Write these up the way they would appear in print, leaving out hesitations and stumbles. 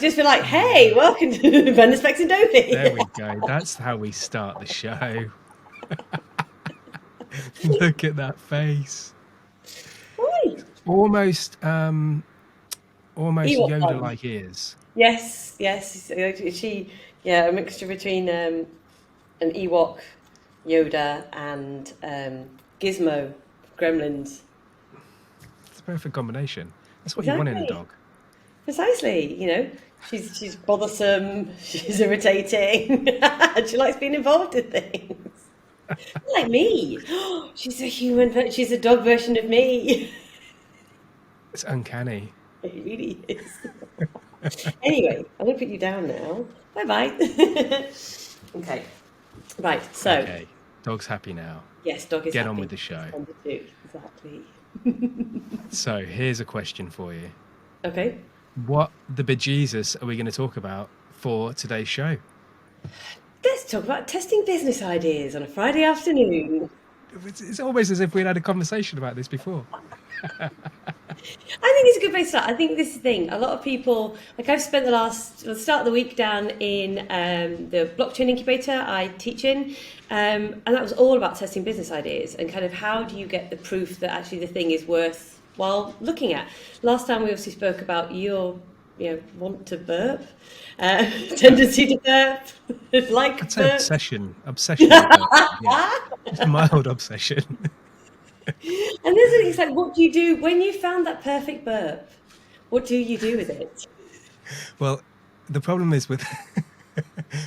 just been like, hey, welcome to Ben, Specs and Dauphie. There we go. That's how we start the show. Look at that face. Right. Almost Ewok one. Yoda-like ears. Yes. A mixture between an Ewok, Yoda, and Gizmo, Gremlins. It's a perfect combination. That's what you want in a Exactly. dog. Precisely. She's bothersome. She's irritating. And she likes being involved in things. Like me. She's a human, but she's a dog version of me. It's uncanny. It really is. Anyway, I'm going to put you down now. Bye bye. Okay. Right. So, Okay, dog's happy now. yes, dog is Get on happy. with the show. Number two. Exactly. So here's a question for you. Okay. What the bejesus are we going to talk about for today's show? Let's talk about testing business ideas on a Friday afternoon. It's almost as if we'd had a conversation about this before. I think it's a good place to start. I think this is the thing. A lot of people, like I've spent the start of the week down in the blockchain incubator I teach in, and that was all about testing business ideas and kind of how do you get the proof that actually the thing is worthwhile looking at. Last time we obviously spoke about your want to burp, tendency to burp, like I'd say burp. obsession with burping, yeah. Just a mild obsession. And it's like, what do you do when you found that perfect burp? What do you do with it? Well, the problem is with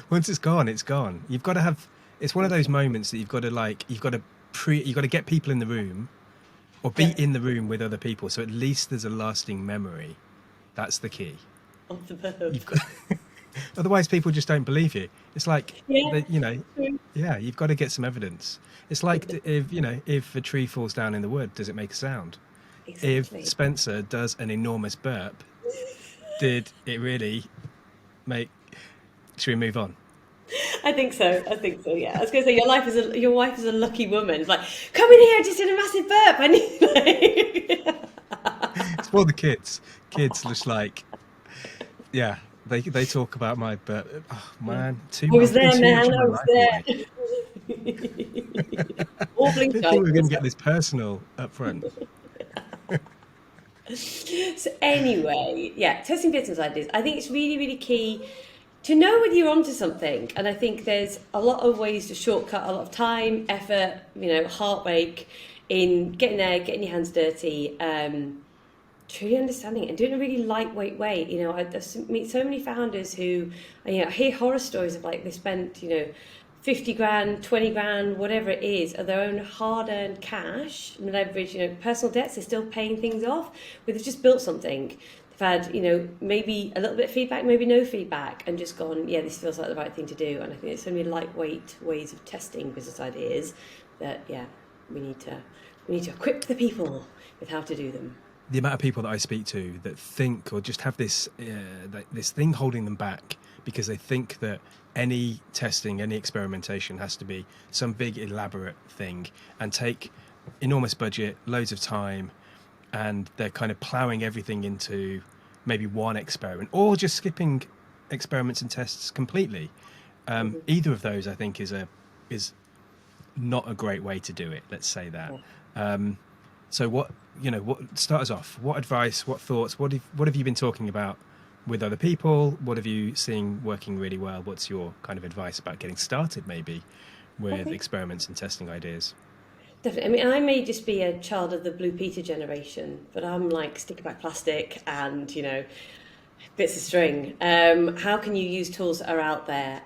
once it's gone, it's gone. You've got to have. It's one of those moments that you've got to get people in the room, or be in the room with other people. So at least there's a lasting memory. That's the key. Of the burp. You've got. Otherwise, people just don't believe you. It's like, Yeah. yeah, you've got to get some evidence. It's like if a tree falls down in the wood, does it make a sound? Exactly. If Spencer does an enormous burp, did it really make? Should we move on? I think so. Yeah. I was going to say your wife is a lucky woman. It's like, come in here, I just did a massive burp. I need. It's for the kids. Kids just like, yeah, they talk about my burp. Oh man, I was there, too man. much of I my was life there. away. Warbling I didn't think we were going to get this personal up front. So anyway, yeah, testing business ideas. I think it's really, really key to know whether you're onto something. And I think there's a lot of ways to shortcut a lot of time, effort, heartbreak in getting there, getting your hands dirty, truly understanding it and doing it in a really lightweight way. I meet so many founders who, I hear horror stories of like they spent, 50 grand, 20 grand, whatever it is, of their own hard-earned cash and leverage, personal debts, they're still paying things off, where they've just built something. They've had, maybe a little bit of feedback, maybe no feedback, and just gone, yeah, this feels like the right thing to do. And I think there's so many lightweight ways of testing business ideas that, yeah, we need to equip the people with how to do them. The amount of people that I speak to that think or just have this this thing holding them back because they think that any testing, any experimentation has to be some big elaborate thing and take enormous budget, loads of time, and they're kind of ploughing everything into maybe one experiment or just skipping experiments and tests completely. Either of those, I think, is not a great way to do it. Let's say that. So what start us off? What advice, what thoughts, what have you been talking about with other people? What have you seen working really well? What's your kind of advice about getting started maybe with experiments and testing ideas? Definitely. I mean, I may just be a child of the Blue Peter generation, but I'm like sticky back plastic and, bits of string. How can you use tools that are out there?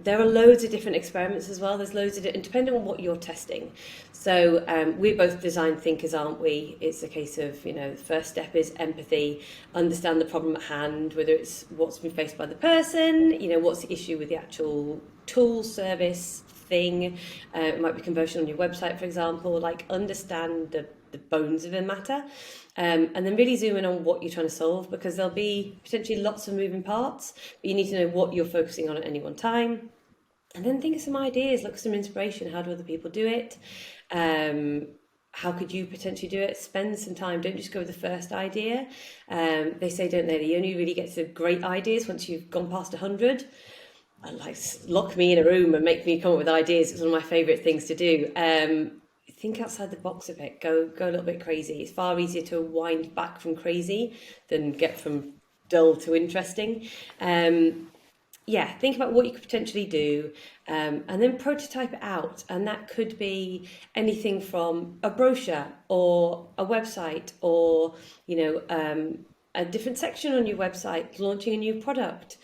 There are loads of different experiments as well. There's loads of and depending on what you're testing. So we're both design thinkers, aren't we? It's a case of, the first step is empathy, understand the problem at hand, whether it's what's been faced by the person, what's the issue with the actual tool, service, thing. It might be conversion on your website, for example. Like understand the bones of the matter. And then really zoom in on what you're trying to solve, because there'll be potentially lots of moving parts, but you need to know what you're focusing on at any one time. And then think of some ideas, look for some inspiration. How do other people do it? how could you potentially do it? Spend some time. Don't just go with the first idea. They say, don't they? You only really get to great ideas once you've gone past 100. And like lock me in a room and make me come up with ideas. It's one of my favourite things to do. Think outside the box a bit. Go a little bit crazy. It's far easier to wind back from crazy than get from dull to interesting. Yeah, think about what you could potentially do, and then prototype it out. And that could be anything from a brochure or a website, or a different section on your website, launching a new product.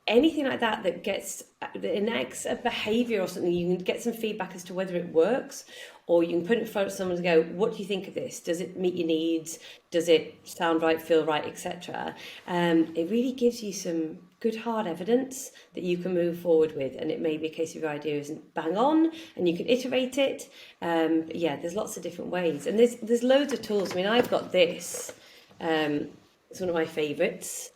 Anything like that that enacts a behavior or something. You can get some feedback as to whether it works, or you can put it in front of someone and go, what do you think of this? Does it meet your needs? Does it sound right, feel right, etc.? It really gives you some good hard evidence that you can move forward with, and it may be a case of your idea isn't bang on and you can iterate it. But yeah, there's lots of different ways, and there's loads of tools. I mean, I've got this. It's one of my favorites.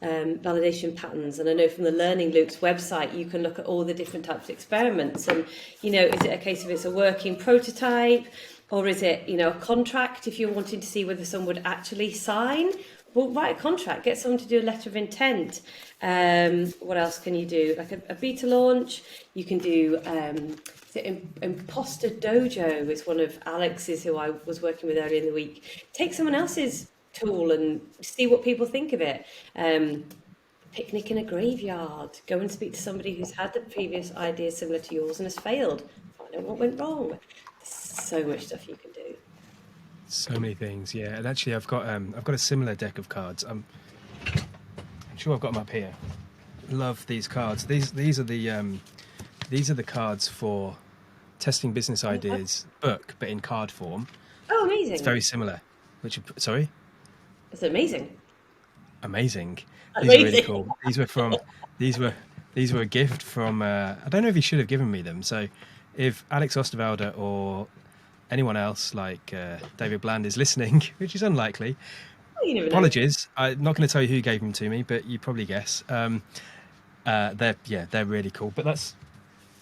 Validation patterns, and I know from the Learning Loops website you can look at all the different types of experiments, and is it a case of it's a working prototype, or is it a contract? If you're wanting to see whether someone would actually sign, well, write a contract, get someone to do a letter of intent. What else can you do? Like a beta launch. You can do Imposter Dojo. It's one of Alex's, who I was working with earlier in the week. Take someone else's tool and see what people think of it. Picnic in a graveyard. Go and speak to somebody who's had the previous idea similar to yours and has failed. Find out what went wrong. There's so much stuff you can do. So many things, yeah. And actually, I've got a similar deck of cards. I'm sure I've got them up here. Love these cards. These are the cards for Testing Business Ideas book, but in card form. Oh, amazing! It's very similar. Sorry. It's amazing. Amazing. These are really cool. These were a gift from. I don't know if he should have given me them. So, if Alex Osterwalder or anyone else like David Bland is listening, which is unlikely, apologies. I'm not going to tell you who gave them to me, but you probably guess. They're really cool. But that's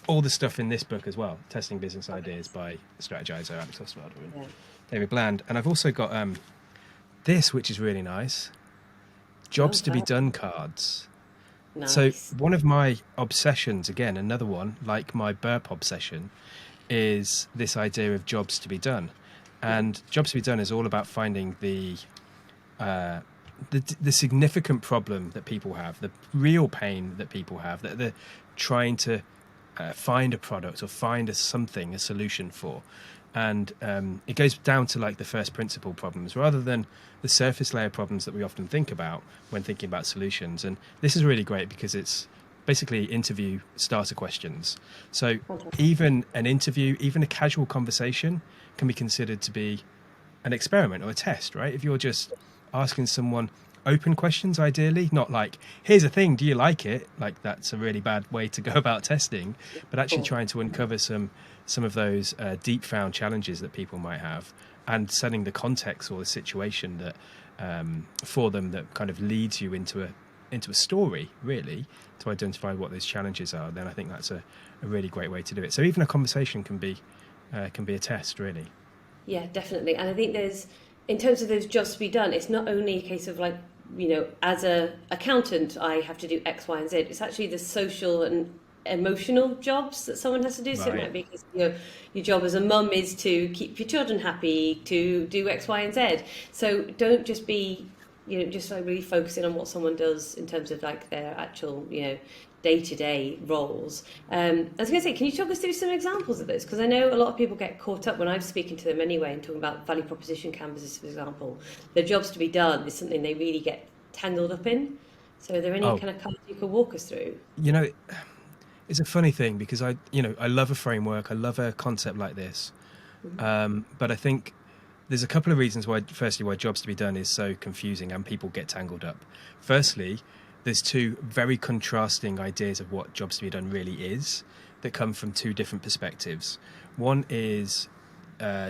all the stuff in this book as well. Testing Business Ideas by Strategizer Alex Osterwalder and David Bland. And I've also got this, which is really nice. Jobs to be done cards. Nice. So one of my obsessions, again, another one, like my burp obsession, is this idea of jobs to be done. And jobs to be done is all about finding the significant problem that people have, the real pain that people have, that they're trying to find a product or find a solution for. And it goes down to like the first principle problems rather than the surface layer problems that we often think about when thinking about solutions. And this is really great because it's basically interview starter questions. So even an interview, even a casual conversation can be considered to be an experiment or a test, right? If you're just asking someone open questions, ideally, not like, here's a thing, do you like it? Like that's a really bad way to go about testing, but actually trying to uncover some of those deep found challenges that people might have, and setting the context or the situation that for them that kind of leads you into a story, really, to identify what those challenges are. Then I think that's a really great way to do it. So even a conversation can be a test, really. Yeah, definitely. And I think in terms of those jobs to be done, it's not only a case of like, as a accountant, I have to do X, Y, and Z. It's actually the social and emotional jobs that someone has to do. Right. So it might be because your job as a mum is to keep your children happy, to do X, Y, and Z. So don't just be, just like really focusing on what someone does in terms of like their actual, day-to-day roles. I was going to say, can you talk us through some examples of this? Because I know a lot of people get caught up when I'm speaking to them anyway and talking about value proposition canvases, for example. Their jobs to be done is something they really get tangled up in. So are there any kind of cards you could walk us through? It's a funny thing because I love a framework. I love a concept like this. But I think there's a couple of reasons why jobs to be done is so confusing and people get tangled up. Firstly, there's two very contrasting ideas of what jobs to be done really is that come from two different perspectives. One is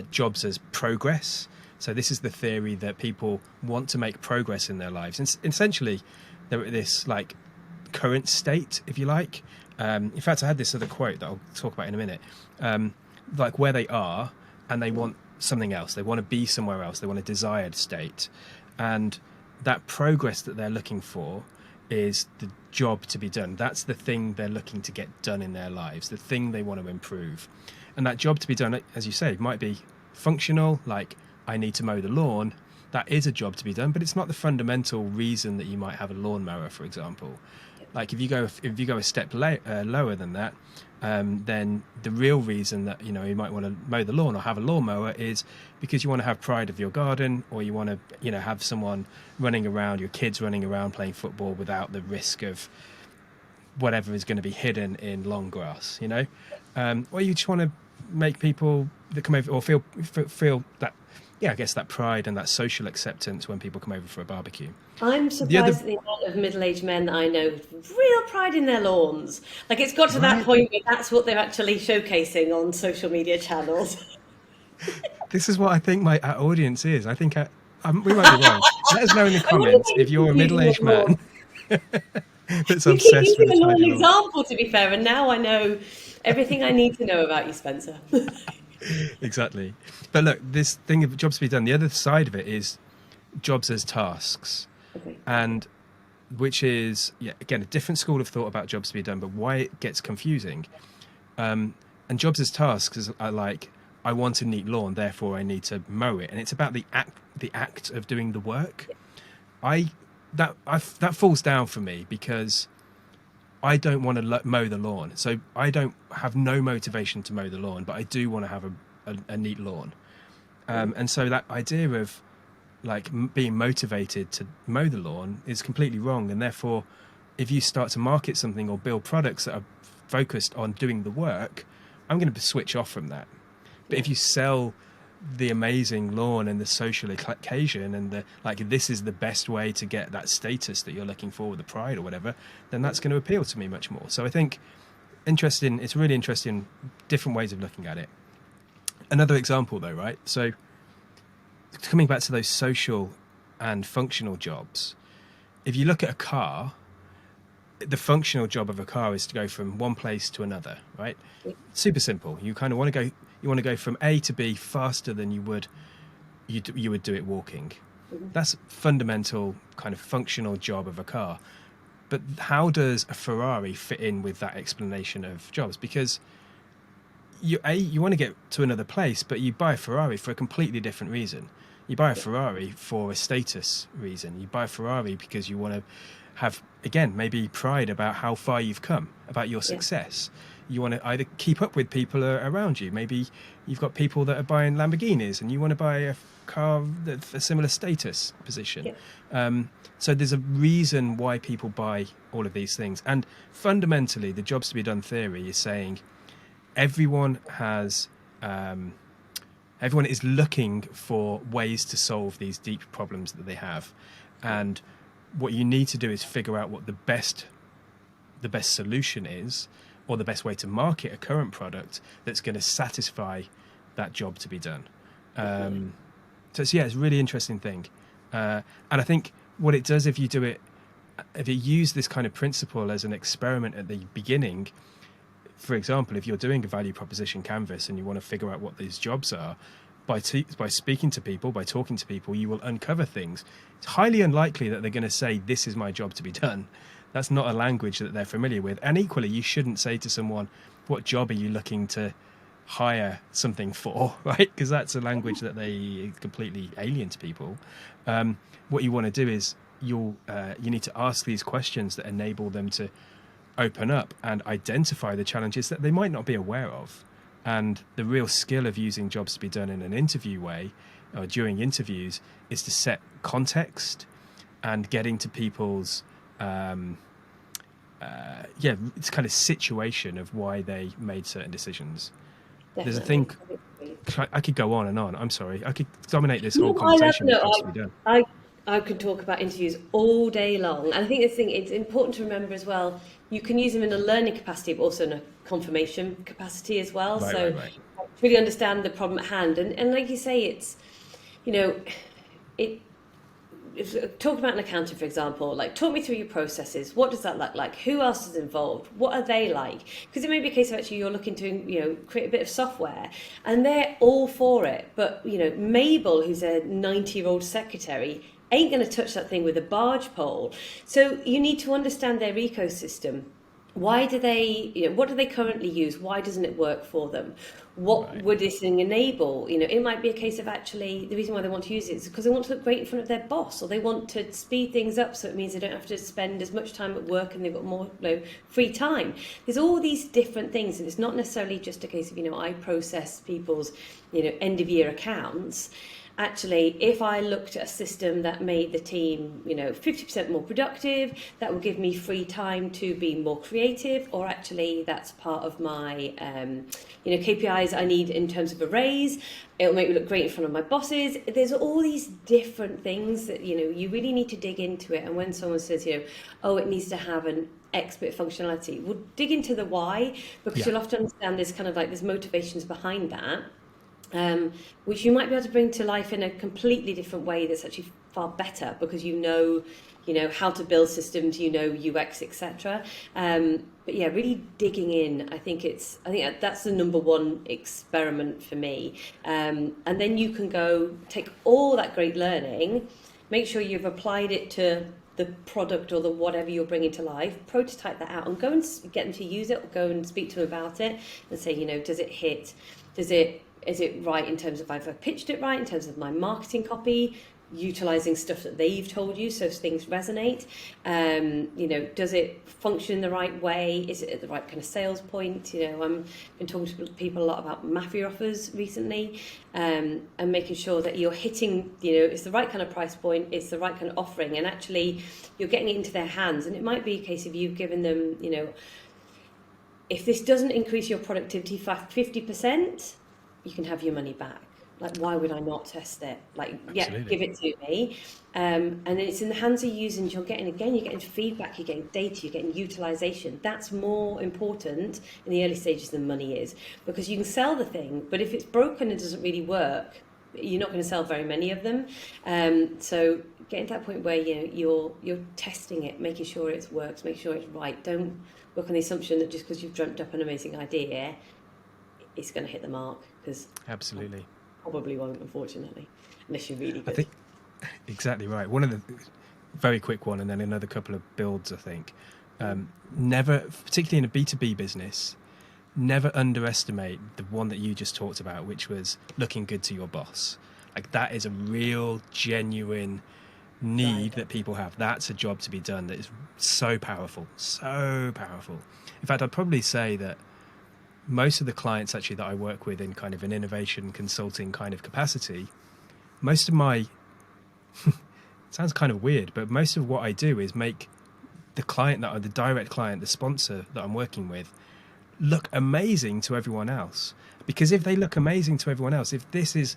jobs as progress. So this is the theory that people want to make progress in their lives. And essentially, they're at this like current state, if you like. In fact, I had this other quote that I'll talk about in a minute, like where they are and they want something else. They want to be somewhere else. They want a desired state. And that progress that they're looking for is the job to be done. That's the thing they're looking to get done in their lives, the thing they want to improve. And that job to be done, as you say, might be functional, like I need to mow the lawn. That is a job to be done, but it's not the fundamental reason that you might have a lawnmower, for example. Like if you go a step lower than that, then the real reason that you might want to mow the lawn or have a lawnmower is because you want to have pride of your garden, or you want to have someone running around, your kids running around playing football without the risk of whatever is going to be hidden in long grass, or you just want to make people that come over or feel that, I guess, that pride and that social acceptance when people come over for a barbecue. I'm surprised at the amount of middle-aged men that I know with real pride in their lawns. Like, it's got to that point where that's what they're actually showcasing on social media channels. This is what I think our audience is. I think we might be wrong. Let us know in the comments if you're a middle-aged man that's you keep obsessed with using the a pride lawn of lawn. example, to be fair, and now I know everything I need to know about you, Spencer. Exactly. But look, this thing of jobs to be done, the other side of it is jobs as tasks. Okay. And which is, again, a different school of thought about jobs to be done, but why it gets confusing. And jobs as tasks are like, I want a neat lawn, therefore I need to mow it. And it's about the act of doing the work. That falls down for me because I don't want to mow the lawn. So I don't have no motivation to mow the lawn, but I do want to have a neat lawn. And so that idea of like being motivated to mow the lawn is completely wrong. And therefore, if you start to market something or build products that are focused on doing the work, I'm going to switch off from that. But if you sell the amazing lawn and the social occasion and this is the best way to get that status that you're looking for with the pride or whatever, then that's going to appeal to me much more. So I think it's really interesting, different ways of looking at it. Another example though, right? So coming back to those social and functional jobs, if you look at a car, the functional job of a car is to go from one place to another, right? Super simple. You kind of want to go from A to B faster than you would do it walking. Mm-hmm. That's fundamental kind of functional job of a car. But how does a Ferrari fit in with that explanation of jobs? Because you want to get to another place, but you buy a Ferrari for a completely different reason. You buy a Ferrari for a status reason. You buy a Ferrari because you want to have, again, maybe pride about how far you've come, about your success. You want to either keep up with people around you. Maybe you've got people that are buying Lamborghinis and you want to buy a car that's a similar status position. So there's a reason why people buy all of these things. And fundamentally, the jobs to be done theory is saying everyone is looking for ways to solve these deep problems that they have. And what you need to do is figure out what the best solution is, or the best way to market a current product that's going to satisfy that job to be done. So it's a really interesting thing. And I think what it does if you use this kind of principle as an experiment at the beginning, for example, if you're doing a value proposition canvas and you want to figure out what these jobs are, by speaking to people, by talking to people, you will uncover things. It's highly unlikely that they're going to say, this is my job to be done. That's not a language that they're familiar with. And equally, you shouldn't say to someone, what job are you looking to hire something for, right? Because that's a language that they completely alien to people. What you want to do is you need to ask these questions that enable them to open up and identify the challenges that they might not be aware of. And the real skill of using jobs to be done in an interview way or during interviews is to set context and getting to people's it's kind of situation of why they made certain decisions. Definitely. There's a thing, I could go on and on. I'm sorry. I could dominate this whole conversation with jobs to be done. I could talk about interviews all day long. And I think it's important to remember as well, you can use them in a learning capacity, but also in a confirmation capacity as well. Right. Really understand the problem at hand. And like you say, it's, talk about an accountant, for example, like talk me through your processes. What does that look like? Who else is involved? What are they like? Because it may be a case of actually you're looking to, create a bit of software and they're all for it. But, Mabel, who's a 90-year-old secretary, ain't going to touch that thing with a barge pole. So you need to understand their ecosystem. Why do they, what do they currently use? Why doesn't it work for them? What would this thing enable? It might be a case of actually the reason why they want to use it is because they want to look great in front of their boss, or they want to speed things up so it means they don't have to spend as much time at work and they've got more free time. There's all these different things, and it's not necessarily just a case of, I process people's, end of year accounts. Actually, if I looked at a system that made the team, 50% more productive, that will give me free time to be more creative, or actually that's part of my, KPIs I need in terms of a raise. It'll make me look great in front of my bosses. There's all these different things that, you really need to dig into it. And when someone says, oh, it needs to have an X bit of functionality, we'll dig into the why, because you'll often understand there's kind of like there's motivations behind that. Which you might be able to bring to life in a completely different way that's actually far better, because you know how to build systems, UX, etc. But yeah, really digging in. I think that's the number one experiment for me. And then you can go take all that great learning, make sure you've applied it to the product or the whatever you're bringing to life, prototype that out and go and get them to use it, or go and speak to them about it and say, does it hit? Is it right in terms of I've pitched it right, in terms of my marketing copy, utilising stuff that they've told you so things resonate? Does it function in the right way? Is it at the right kind of sales point? I've been talking to people a lot about mafia offers recently, and making sure that you're hitting, it's the right kind of price point, it's the right kind of offering, and actually you're getting it into their hands. And it might be a case of you've given them, if this doesn't increase your productivity by 50%, you can have your money back. Like, why would I not test it? Like, yeah, give it to me. And then it's in the hands of users. You're getting feedback, you're getting data, you're getting utilization. That's more important in the early stages than money is, because you can sell the thing, but if it's broken and doesn't really work, you're not going to sell very many of them. So getting to that point where you're testing it, making sure it works, make sure it's right. Don't work on the assumption that just because you've dreamt up an amazing idea, it's going to hit the mark, because absolutely probably won't, unfortunately, unless you're really good. I think exactly right. One of the very quick one, and then another couple of builds. I think never, particularly in a B2B business, never underestimate the one that you just talked about, which was looking good to your boss. Like, that is a real, genuine need that people have. That's a job to be done that is so powerful, so powerful. In fact, I'd probably say that most of the clients actually that I work with in kind of an innovation consulting kind of capacity, most of my it sounds kind of weird, but most of what I do is make the client, the direct client, the sponsor that I'm working with, look amazing to everyone else. Because if they look amazing to everyone else, if this is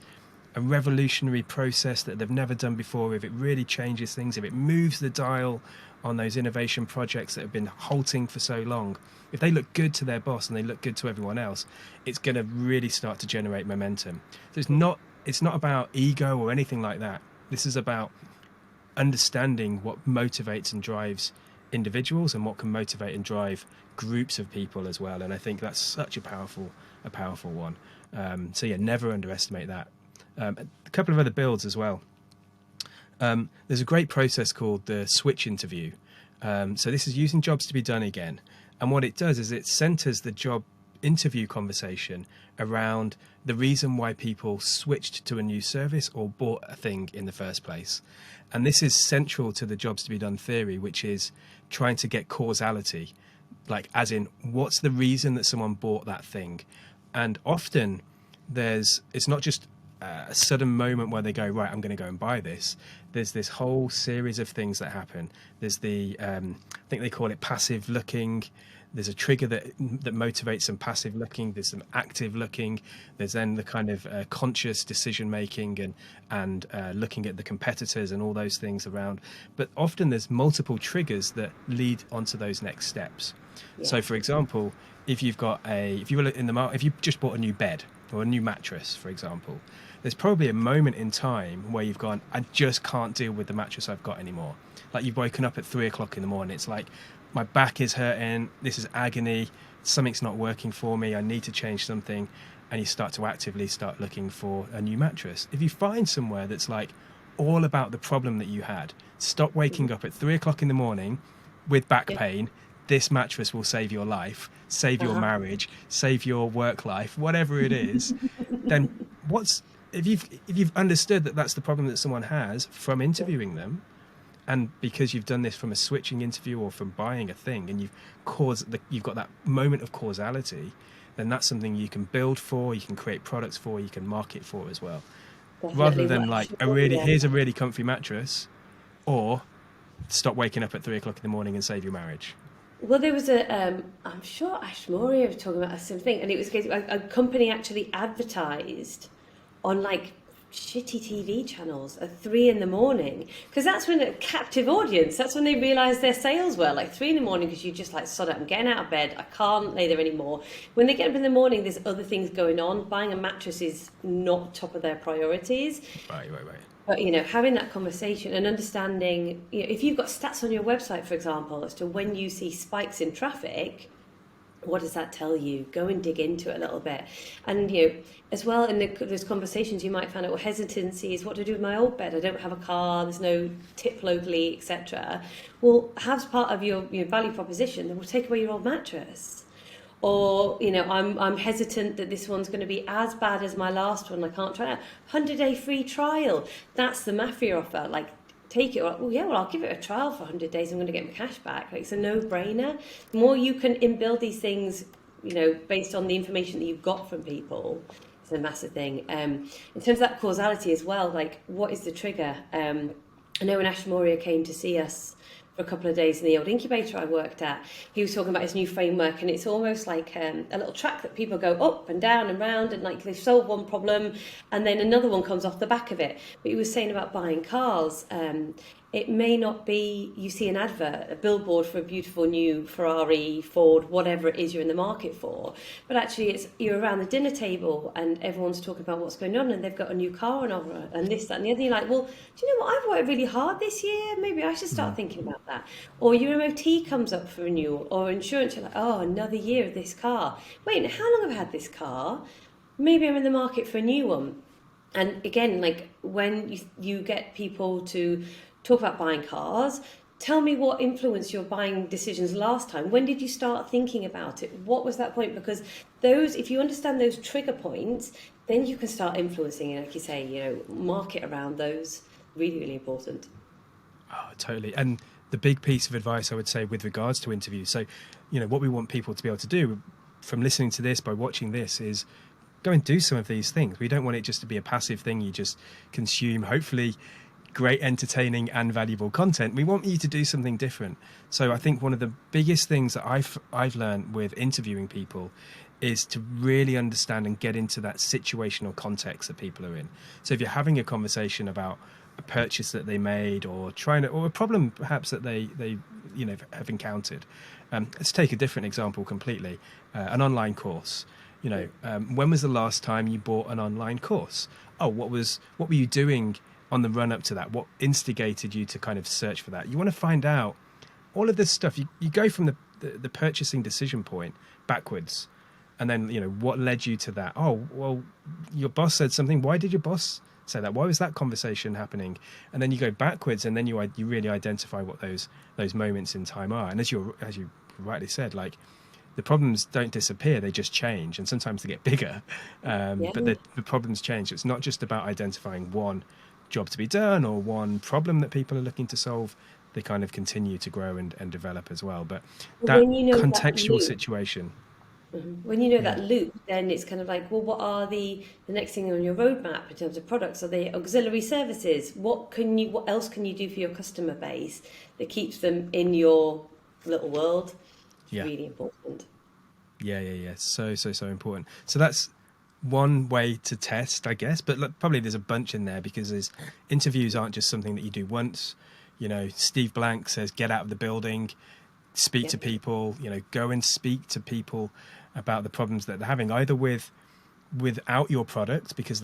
a revolutionary process that they've never done before, if it really changes things, if it moves the dial on those innovation projects that have been halting for so long, if they look good to their boss and they look good to everyone else, it's going to really start to generate momentum. So it's not about ego or anything like that. This is about understanding what motivates and drives individuals and what can motivate and drive groups of people as well. And I think that's such a powerful one. So yeah, never underestimate that. A couple of other builds as well. There's a great process called the switch interview. So this is using jobs to be done again. And what it does is it centers the job interview conversation around the reason why people switched to a new service or bought a thing in the first place. And this is central to the jobs to be done theory, which is trying to get causality, like as in what's the reason that someone bought that thing. And often it's not just a sudden moment where they go, right, I'm going to go and buy this. There's this whole series of things that happen. There's the I think they call it passive looking. There's a trigger that motivates some passive looking. There's some active looking. There's then the kind of conscious decision making and looking at the competitors and all those things around. But often there's multiple triggers that lead onto those next steps. Yeah. So, for example, if you've just bought a new bed, or a new mattress, for example, there's probably a moment in time where you've gone, I just can't deal with the mattress I've got anymore. Like you've woken up at 3 o'clock in the morning. It's like, my back is hurting. This is agony. Something's not working for me. I need to change something. And you start to actively start looking for a new mattress. If you find somewhere that's like all about the problem that you had, stop waking up at 3 o'clock in the morning with back Yeah. pain. This mattress will save your life, save your Uh-huh. marriage, save your work life, whatever it is. Then what's if you've understood that that's the problem that someone has from Yeah. interviewing them, and because you've done this from a switching interview or from buying a thing, and you've got that moment of causality, then that's something you can build for, you can create products for, you can market for as well, rather Definitely. than What like Ashmoria. here's a really comfy mattress, or stop waking up at 3 o'clock in the morning and save your marriage. Well, there was I'm sure Ashmoria was talking about a similar thing, and it was a company actually advertised on like shitty TV channels at 3 in the morning, because that's when a captive audience, that's when they realised their sales were like 3 in the morning, because you just like, sod it, I'm getting out of bed, I can't lay there anymore. When they get up in the morning, there's other things going on. Buying a mattress is not top of their priorities. Right. But having that conversation and understanding, if you've got stats on your website, for example, as to when you see spikes in traffic, what does that tell you? Go and dig into it a little bit. And as well, in those conversations, you might find out, well, hesitancy is what to do with my old bed. I don't have a car, there's no tip locally, etc. Well, have part of your value proposition that will take away your old mattress. Or I'm hesitant that this one's going to be as bad as my last one, I can't try it. 100-day free trial, that's the mafia offer. Like, take it. Well, yeah, well, I'll give it a trial for 100 days, I'm going to get my cash back. Like, it's a no-brainer. The more you can inbuild these things, based on the information that you've got from people, it's a massive thing. In terms of that causality as well, like, what is the trigger? I know when Ash Moria came to see us for a couple of days in the old incubator I worked at, he was talking about his new framework, and it's almost like a little track that people go up and down and round, and like they solve one problem and then another one comes off the back of it. But he was saying about buying cars, it may not be you see an advert, a billboard for a beautiful new Ferrari, Ford, whatever it is you're in the market for, but actually it's you're around the dinner table and everyone's talking about what's going on, and they've got a new car on offer and this, that and the other. You're like, well, do you know what, I've worked really hard this year, maybe I should start thinking about that. Or your MOT comes up for renewal, or insurance, you're like, oh, another year of this car, wait, how long have I had this car, maybe I'm in the market for a new one. And again, like, when you get people to talk about buying cars, tell me what influenced your buying decisions last time. When did you start thinking about it? What was that point? Because if you understand those trigger points, then you can start influencing, like you say, market around those. Really, really important. Oh, totally. And the big piece of advice I would say with regards to interviews, so what we want people to be able to do from listening to this, by watching this, is go and do some of these things. We don't want it just to be a passive thing you just consume, hopefully great, entertaining and valuable content. We want you to do something different. So I think one of the biggest things that I've learned with interviewing people is to really understand and get into that situational context that people are in. So if you're having a conversation about a purchase that they made, or or a problem perhaps that they have encountered, let's take a different example completely. An online course. When was the last time you bought an online course? Oh, what were you doing on the run up to that? What instigated you to kind of search for that? You want to find out all of this stuff. You go from the purchasing decision point backwards, and then what led you to that. Oh, well, your boss said something. Why did your boss say that? Why was that conversation happening? And then you go backwards, and then you really identify what those moments in time are. And as you rightly said, like, the problems don't disappear, they just change, and sometimes they get bigger. Yeah. But the problems change. It's not just about identifying one job to be done or one problem that people are looking to solve. They kind of continue to grow and develop as well. But that When you know that contextual loop, situation. when you know Yeah. that loop, then it's kind of like, well, what are the next thing on your roadmap in terms of products? Are they auxiliary services? What else can you do for your customer base that keeps them in your little world? It's Yeah. really important. Yeah. So important. So that's one way to test, I guess. But look, probably there's a bunch in there, because interviews aren't just something that you do once. Steve Blank says, get out of the building, speak Yeah. to people. Go and speak to people about the problems that they're having, either with without your product because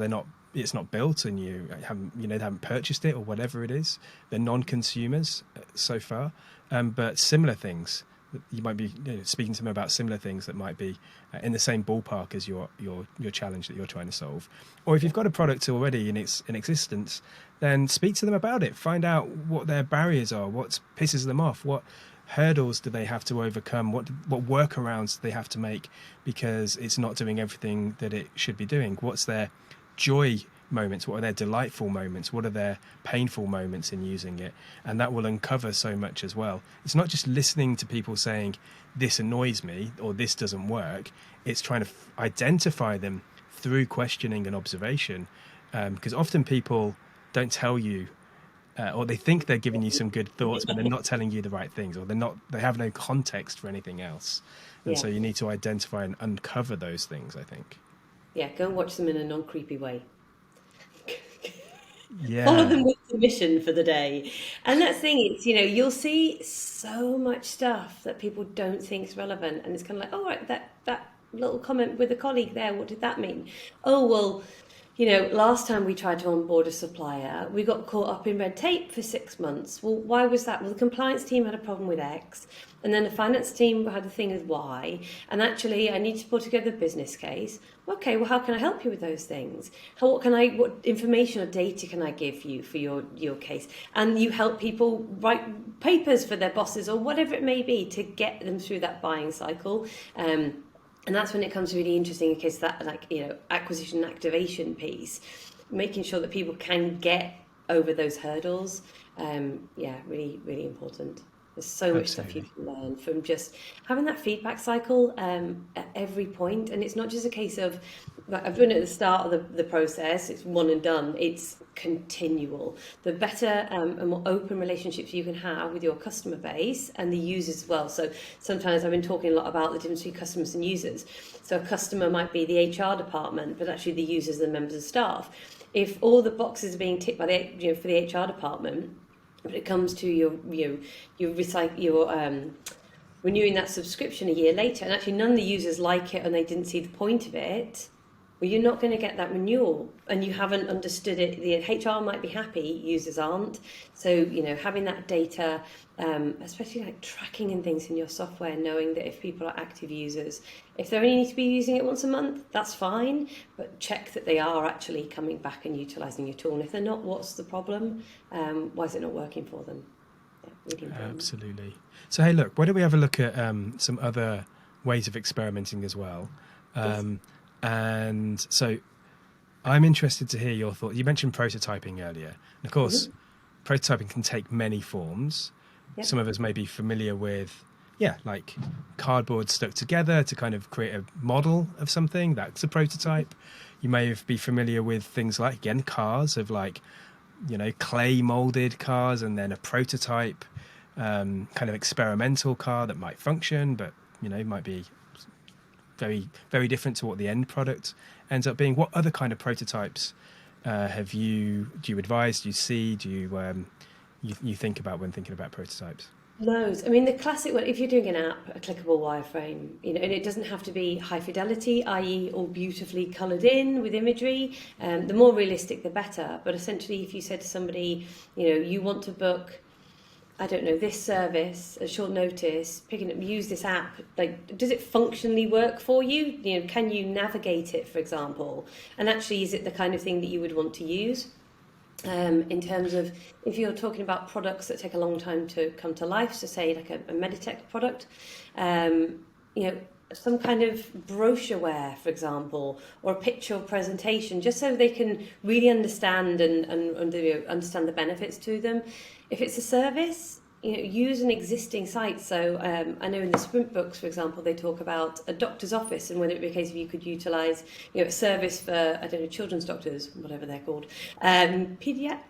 it's not built and they haven't purchased it or whatever it is. They're non-consumers so far, but similar things. You might be speaking to them about similar things that might be in the same ballpark as your challenge that you're trying to solve. Or if you've got a product already in existence, then speak to them about it. Find out what their barriers are, what pisses them off, what hurdles do they have to overcome, what workarounds do they have to make because it's not doing everything that it should be doing. What's their joy moments, what are their delightful moments, what are their painful moments in using it, and that will uncover so much as well. It's not just listening to people saying this annoys me or this doesn't work, it's trying to identify them through questioning and observation, because often people don't tell you or they think they're giving you some good thoughts but they're not telling you the right things, or they have no context for anything else, and so you need to identify and uncover those things, I think. Go and watch them in a non-creepy way. Yeah. Follow them with permission for the day. And that's the thing, it's, you'll see so much stuff that people don't think is relevant. And it's kind of like, oh, right, that little comment with a colleague there, what did that mean? Oh, well, last time we tried to onboard a supplier, we got caught up in red tape for 6 months. Well, why was that? Well, the compliance team had a problem with X, and then the finance team had a thing with Y, and actually I need to put together a business case. Okay, well, how can I help you with those things? What information or data can I give you for your case? And you help people write papers for their bosses or whatever it may be to get them through that buying cycle. And that's when it comes really interesting in case that acquisition and activation piece, making sure that people can get over those hurdles. Really, really important. There's so much stuff you can learn from just having that feedback cycle at every point. And it's not just a case of, like, I've done it at the start of the process, it's one and done. It's continual. The better and more open relationships you can have with your customer base and the users as well. So sometimes I've been talking a lot about the difference between customers and users. So a customer might be the HR department, but actually the users are the members of staff. If all the boxes are being ticked by for the HR department, but it comes to your renewing that subscription a year later, and actually none of the users like it and they didn't see the point of it, well, you're not going to get that renewal, and you haven't understood it. The HR might be happy, users aren't. So having that data, especially like tracking and things in your software, knowing that if people are active users, if they only need to be using it once a month, that's fine, but check that they are actually coming back and utilising your tool. And if they're not, what's the problem? Why is it not working for them? Really important. Absolutely. So hey, look, why don't we have a look at some other ways of experimenting as well? Yes. And so I'm interested to hear your thoughts. You mentioned prototyping earlier. And of course, prototyping can take many forms. Yep. Some of us may be familiar with, like cardboard stuck together to kind of create a model of something. That's a prototype. You may be familiar with things like, again, cars, of like, clay molded cars, and then a prototype kind of experimental car that might function, but, might be very, very different to what the end product ends up being. What other kind of prototypes do you advise, do you see, do you think about when thinking about prototypes? Loads. I mean, the classic one, if you're doing an app, a clickable wireframe, and it doesn't have to be high fidelity, i.e. all beautifully coloured in with imagery. The more realistic, the better. But essentially, if you said to somebody, you want to book, I don't know, this service at short notice, use this app, like, does it functionally work for you? Can you navigate it, for example? And actually, is it the kind of thing that you would want to use? In terms of, if you're talking about products that take a long time to come to life, so say like a Meditech product, some kind of brochureware, for example, or a picture presentation, just so they can really understand and understand the benefits to them. If it's a service, use an existing site. So I know in the sprint books, for example, they talk about a doctor's office and whether it be a case of you could utilise, a service for, I don't know, children's doctors, whatever they're called, paediatrics.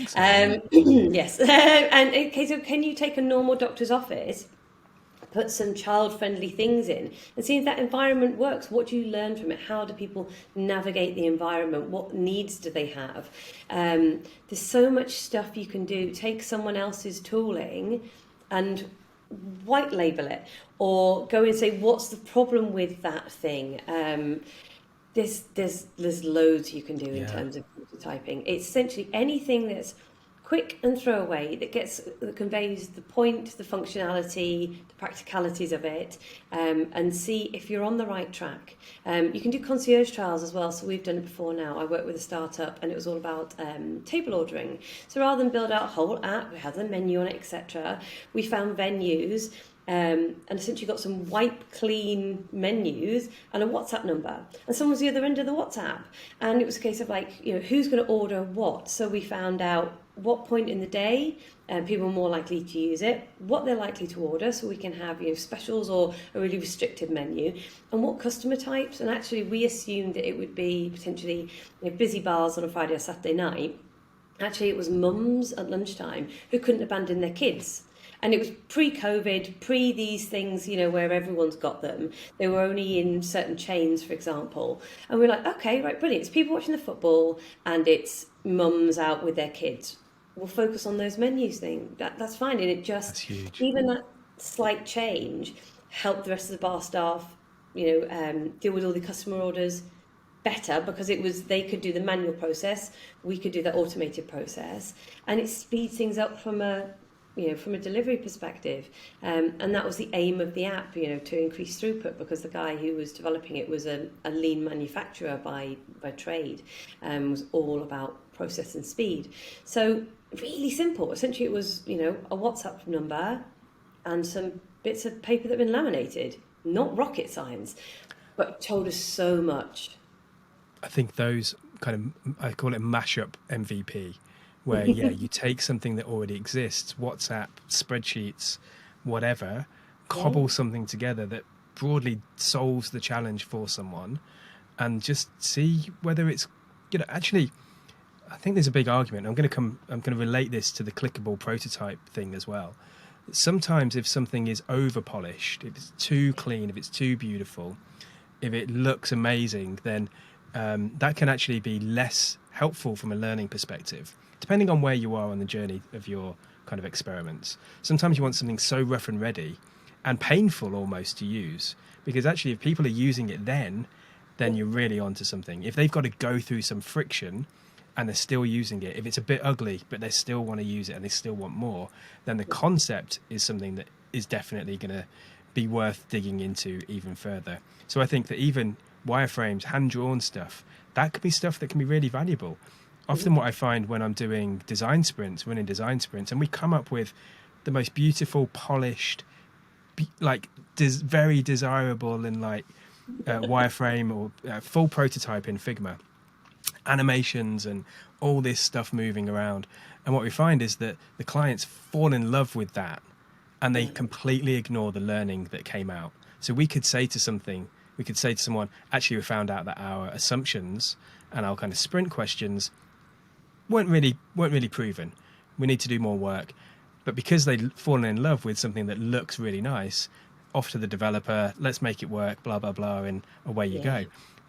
Yes. And in case of, can you take a normal doctor's office, put some child-friendly things in and see if that environment works? What do you learn from it? How do people navigate the environment? What needs do they have? There's so much stuff you can do. Take someone else's tooling and white label it, or go and say, what's the problem with that thing? There's loads you can do in Yeah, terms of prototyping. It's essentially anything that's quick and throwaway that conveys the point, the functionality, the practicalities of it, and see if you're on the right track. You can do concierge trials as well. So we've done it before now. I worked with a startup and it was all about table ordering. So rather than build out a whole app, we had the menu on it, etc. We found venues and essentially got some wipe clean menus and a WhatsApp number. And someone was the other end of the WhatsApp. And it was a case of like, who's going to order what? So we found out what point in the day people are more likely to use it, what they're likely to order, so we can have specials or a really restricted menu, and what customer types. And actually, we assumed that it would be potentially busy bars on a Friday or Saturday night. Actually, it was mums at lunchtime who couldn't abandon their kids. And it was pre-COVID, pre these things, where everyone's got them. They were only in certain chains, for example. And we're like, okay, right, brilliant. It's people watching the football and it's mums out with their kids. We'll focus on those menus thing. That's fine. And it that's just, huge. even that slight change helped the rest of the bar staff, deal with all the customer orders better, because they could do the manual process, we could do the automated process, and it speeds things up from a delivery perspective. And that was the aim of the app, to increase throughput, because the guy who was developing it was a lean manufacturer by trade, was all about process and speed. So really simple. Essentially, it was, a WhatsApp number and some bits of paper that had been laminated. Not rocket science, but told us so much. I think those kind of, I call it mashup MVP, where you take something that already exists, WhatsApp, spreadsheets, whatever, cobble something together that broadly solves the challenge for someone, and just see whether it's, actually, I think there's a big argument. I'm going to relate this to the clickable prototype thing as well. Sometimes if something is over polished, if it's too clean, if it's too beautiful, if it looks amazing, then that can actually be less helpful from a learning perspective, depending on where you are on the journey of your kind of experiments. Sometimes you want something so rough and ready and painful almost to use, because actually if people are using it then you're really onto something. If they've got to go through some friction and they're still using it, if it's a bit ugly but they still want to use it and they still want more, then the concept is something that is definitely going to be worth digging into even further. So I think that even wireframes, hand-drawn stuff, that could be stuff that can be really valuable. Often what I find when I'm doing running design sprints, and we come up with the most beautiful, polished, very desirable and wireframe or full prototype in Figma, animations and all this stuff moving around. And what we find is that the clients fall in love with that and they completely ignore the learning that came out. So we could say to someone, actually, we found out that our assumptions and our kind of sprint questions weren't really proven. We need to do more work. But because they'd fallen in love with something that looks really nice, off to the developer, let's make it work, blah, blah, blah, and away you go.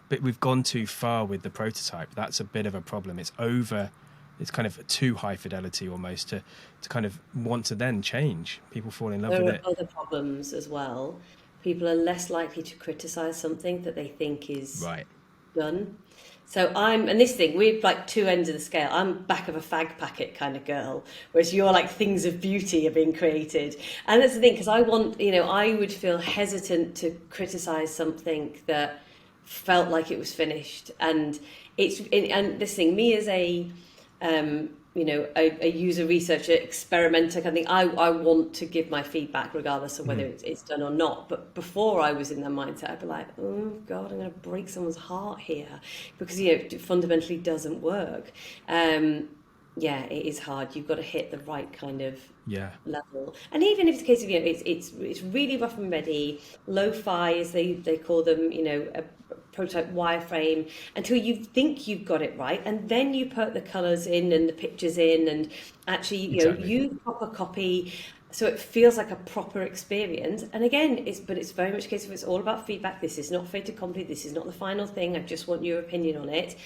But we've gone too far with the prototype. That's a bit of a problem. It's kind of too high fidelity almost to kind of want to then change. People fall in love There with are it. other problems as well. People are less likely to criticize something that they think is Right. done. So and this thing, we're like two ends of the scale. I'm back of a fag packet kind of girl, whereas you're like things of beauty are being created. And that's the thing, because I would feel hesitant to criticize something that felt like it was finished. And and this thing, me as a a user researcher, experimenter kind of thing. I want to give my feedback regardless of whether it's done or not. But before I was in that mindset, I'd be like, oh God, I'm going to break someone's heart here because it fundamentally doesn't work. It is hard. You've got to hit the right kind of level. And even if it's a case of it's really rough and ready, lo-fi as they call them, a prototype wireframe, until you think you've got it right, and then you put the colors in and the pictures in, and actually you proper copy, so it feels like a proper experience. And again, it's very much a case of it's all about feedback. This is not fait accompli. This is not the final thing. I just want your opinion on it.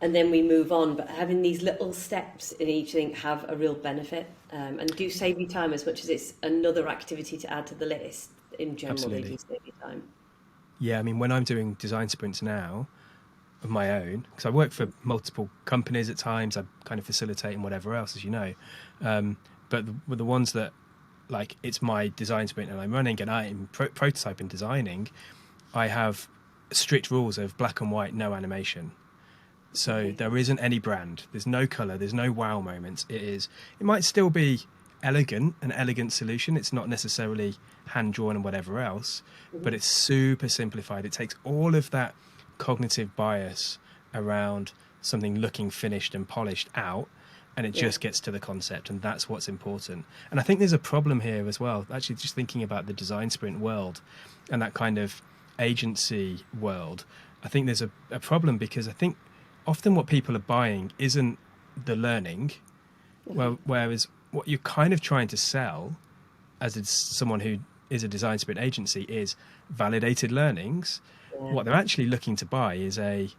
And then we move on. But having these little steps in each thing have a real benefit, and do save you time as much as it's another activity to add to the list. In general, Absolutely. they do save you time. Yeah, I mean, when I'm doing design sprints now, of my own, because I work for multiple companies at times. I kind of facilitate and whatever else, as you know. But with the ones that, like, it's my design sprint and I'm running and I'm prototyping designing, I have strict rules of black and white, no animation. So there isn't any brand. There's no color. There's no wow moments. It might still be an elegant solution. It's not necessarily hand drawn and whatever else, but it's super simplified. It takes all of that cognitive bias around something looking finished and polished out, and it just gets to the concept, and that's what's important. And I think there's a problem here as well, actually, just thinking about the design sprint world and that kind of agency world. I think there's a problem, because I think often what people are buying isn't the learning, well, whereas what you're kind of trying to sell as someone who is a design sprint agency is validated learnings. What they're actually looking to buy is a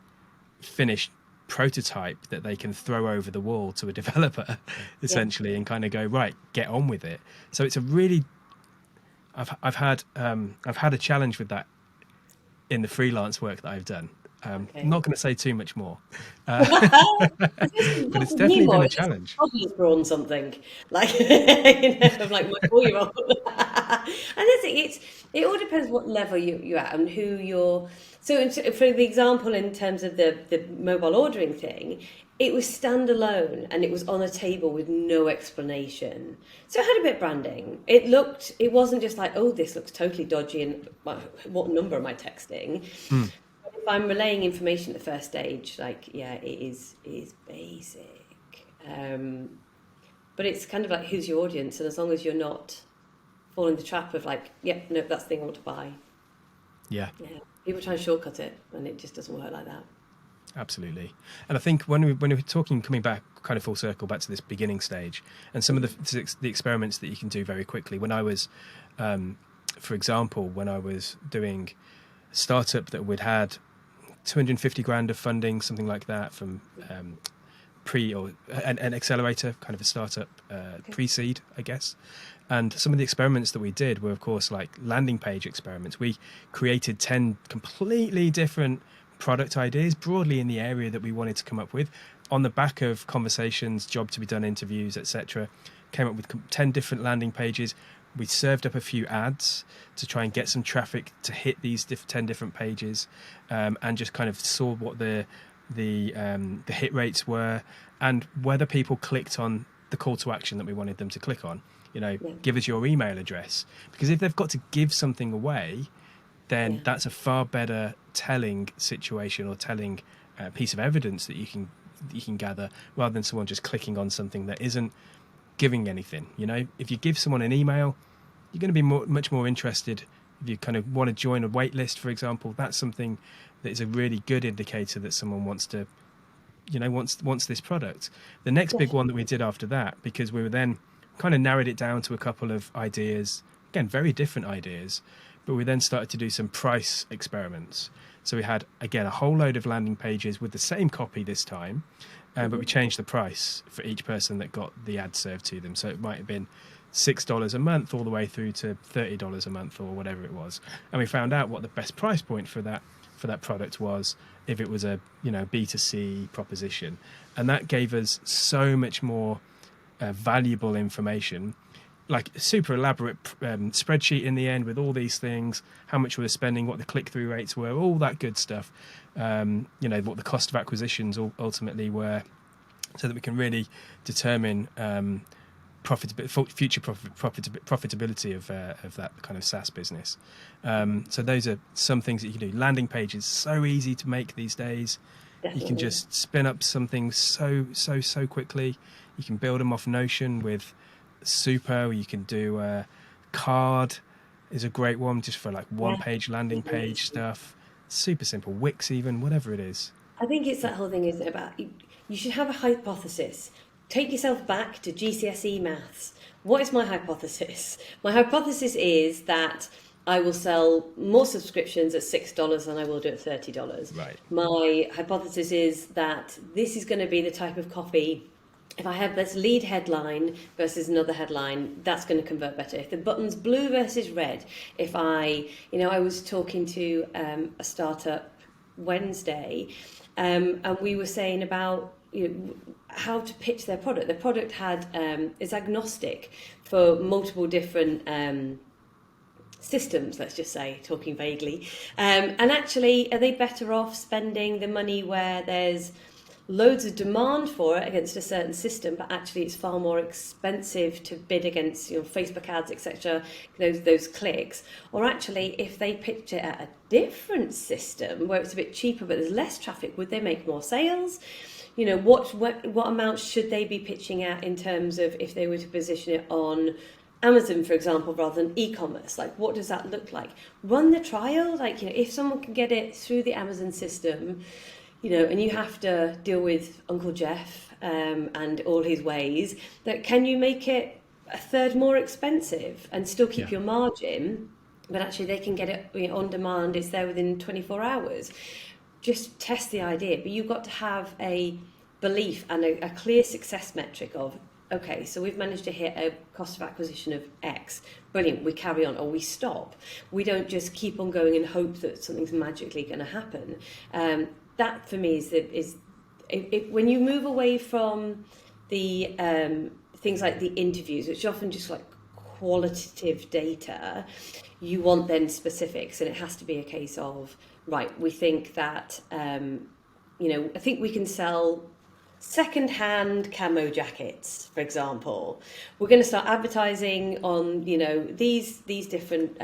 finished prototype that they can throw over the wall to a developer, essentially, and kind of go, right, get on with it. So it's a really, I've had a challenge with that in the freelance work that I've done. I'm not going to say too much more, but it's definitely been a challenge. Probably drawn something like of like my 4-year-old, and it all depends what level you're at and who you're. So for the example, in terms of the mobile ordering thing, it was standalone and it was on a table with no explanation. So it had a bit of branding. It wasn't just like, oh, this looks totally dodgy and what number am I texting? If I'm relaying information at the first stage, like, it is basic. But it's kind of like, who's your audience? And as long as you're not falling the trap of like, no, that's the thing I want to buy. Yeah. People try and shortcut it, and it just doesn't work like that. Absolutely. And I think when we're talking, coming back kind of full circle back to this beginning stage, and some of the experiments that you can do very quickly. When I was, for example, when I was doing a startup that we'd had 250 grand of funding, something like that, from an accelerator, kind of a startup pre-seed, I guess. And some of the experiments that we did were, of course, like landing page experiments. We created 10 completely different product ideas broadly in the area that we wanted to come up with, on the back of conversations, job to be done, interviews, etc. Came up with 10 different landing pages. We served up a few ads to try and get some traffic to hit these 10 different pages, and just kind of saw what the hit rates were and whether people clicked on the call to action that we wanted them to click on. Give us your email address, because if they've got to give something away, then that's a far better telling situation or telling piece of evidence that you can gather, rather than someone just clicking on something that isn't giving anything. If you give someone an email, you're going to be much more interested. If you kind of want to join a wait list, for example, that's something that is a really good indicator that someone wants to, wants this product. The next big one that we did after that, because we were then kind of narrowed it down to a couple of ideas, again, very different ideas, but we then started to do some price experiments. So we had, again, a whole load of landing pages with the same copy this time, but we changed the price for each person that got the ad served to them. So it might have been $6 a month all the way through to $30 a month or whatever it was. And we found out what the best price point for that product was, if it was a B2C proposition. And that gave us so much more valuable information, like a super elaborate spreadsheet in the end with all these things, how much we were spending, what the click-through rates were, all that good stuff, what the cost of acquisitions ultimately were, so that we can really determine future profitability of that kind of SaaS business. So those are some things that you can do. Landing pages, so easy to make these days. Definitely. You can just spin up something so quickly. You can build them off Notion with Super. You can do Card is a great one, just for like one-page landing page stuff. Super simple. Wix even, whatever it is. I think it's that whole thing, isn't it, about you should have a hypothesis. Take yourself back to GCSE maths. What is my hypothesis? My hypothesis is that I will sell more subscriptions at $6 than I will do at $30. Right. My hypothesis is that this is going to be the type of copy. If I have this lead headline versus another headline, that's going to convert better. If the button's blue versus red, if I was talking to a startup Wednesday, and we were saying about how to pitch their product. Their product is agnostic for multiple different systems, let's just say, talking vaguely. And actually, are they better off spending the money where there's loads of demand for it against a certain system, but actually it's far more expensive to bid against Facebook ads, etc., those clicks? Or actually, if they pitch it at a different system where it's a bit cheaper but there's less traffic, would they make more sales? What amount should they be pitching at in terms of if they were to position it on Amazon, for example, rather than e-commerce? Like, what does that look like? Run the trial. Like, if someone can get it through the Amazon system, and you have to deal with Uncle Jeff and all his ways, that can you make it a third more expensive and still keep your margin, but actually they can get it on demand, it's there within 24 hours. Just test the idea, but you've got to have a belief and a clear success metric of, okay, so we've managed to hit a cost of acquisition of X. Brilliant, we carry on, or we stop. We don't just keep on going and hope that something's magically going to happen. That for me is when you move away from the things like the interviews, which are often just like qualitative data, you want then specifics, and it has to be a case of, right, we think that I think we can sell second-hand camo jackets, for example. We're going to start advertising on these different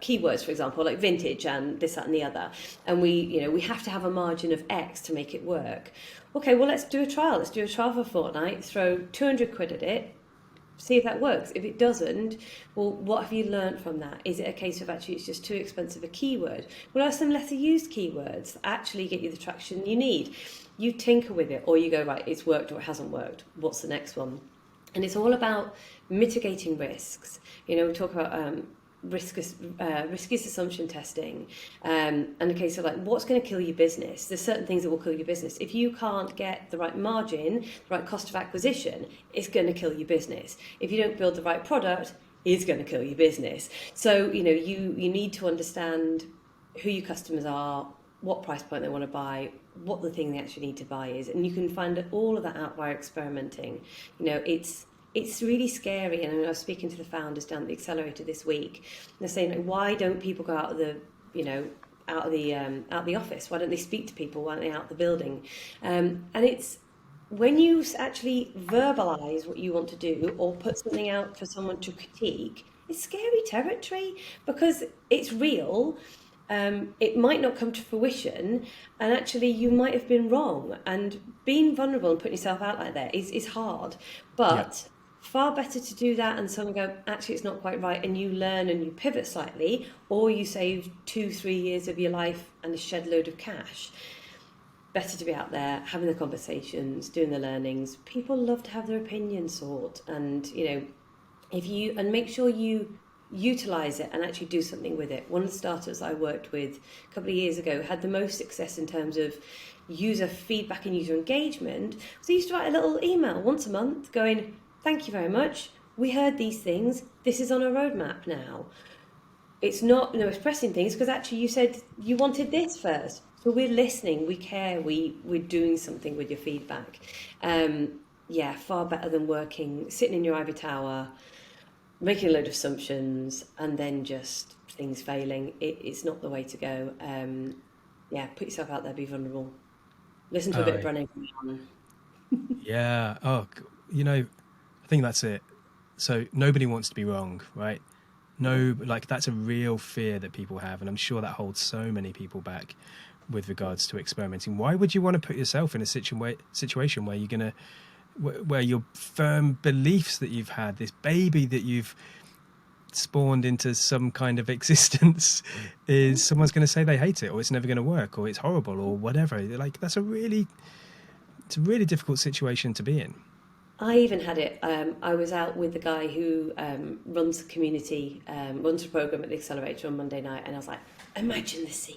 keywords, for example, like vintage and this, that and the other, and we have to have a margin of X to make it work. Okay, well, let's do a trial for a fortnight, throw 200 quid at it, see if that works. If it doesn't, well, what have you learned from that? Is it a case of actually it's just too expensive a keyword? Well, are some lesser used keywords that actually get you the traction you need? You tinker with it, or you go, right, it's worked or it hasn't worked, what's the next one? And it's all about mitigating risks. We talk about risk assumption testing, and a case of like, what's going to kill your business? There's certain things that will kill your business. If you can't get the right margin, the right cost of acquisition, it's going to kill your business. If you don't build the right product, it's going to kill your business. So you need to understand who your customers are, what price point they want to buy, what the thing they actually need to buy is, and you can find all of that out by experimenting. It's really scary, and I was speaking to the founders down at the accelerator this week. And they're saying, like, why don't people go out of the office? Why don't they speak to people? Why aren't they out the building? And it's when you actually verbalise what you want to do or put something out for someone to critique, it's scary territory because it's real. It might not come to fruition, and actually you might have been wrong. And being vulnerable and putting yourself out like that is hard, but far better to do that and someone go, actually it's not quite right, and you learn and you pivot slightly, or you save 2-3 years of your life and a shed load of cash. Better to be out there having the conversations, doing the learnings. People love to have their opinions sought, and make sure you utilize it and actually do something with it. One of the startups I worked with a couple of years ago had the most success in terms of user feedback and user engagement. So they used to write a little email once a month going, thank you very much, we heard these things, this is on a roadmap now. It's not expressing things because actually you said you wanted this first, so we're listening, we care, we're doing something with your feedback. Far better than sitting in your ivory tower, making a load of assumptions and then just things failing. It's not the way to go. Put yourself out there, be vulnerable, listen to a bit of Brené Brown. Yeah. I think that's it. So nobody wants to be wrong, right? No, like that's a real fear that people have, and I'm sure that holds so many people back with regards to experimenting. Why would you want to put yourself in a situation where you're gonna, where your firm beliefs that you've had, this baby that you've spawned into some kind of existence, is someone's going to say they hate it, or it's never going to work, or it's horrible, or whatever? Like it's a really difficult situation to be in. I even had it. I was out with the guy who runs the community, runs a program at the accelerator on Monday night, and I was like, imagine the scene.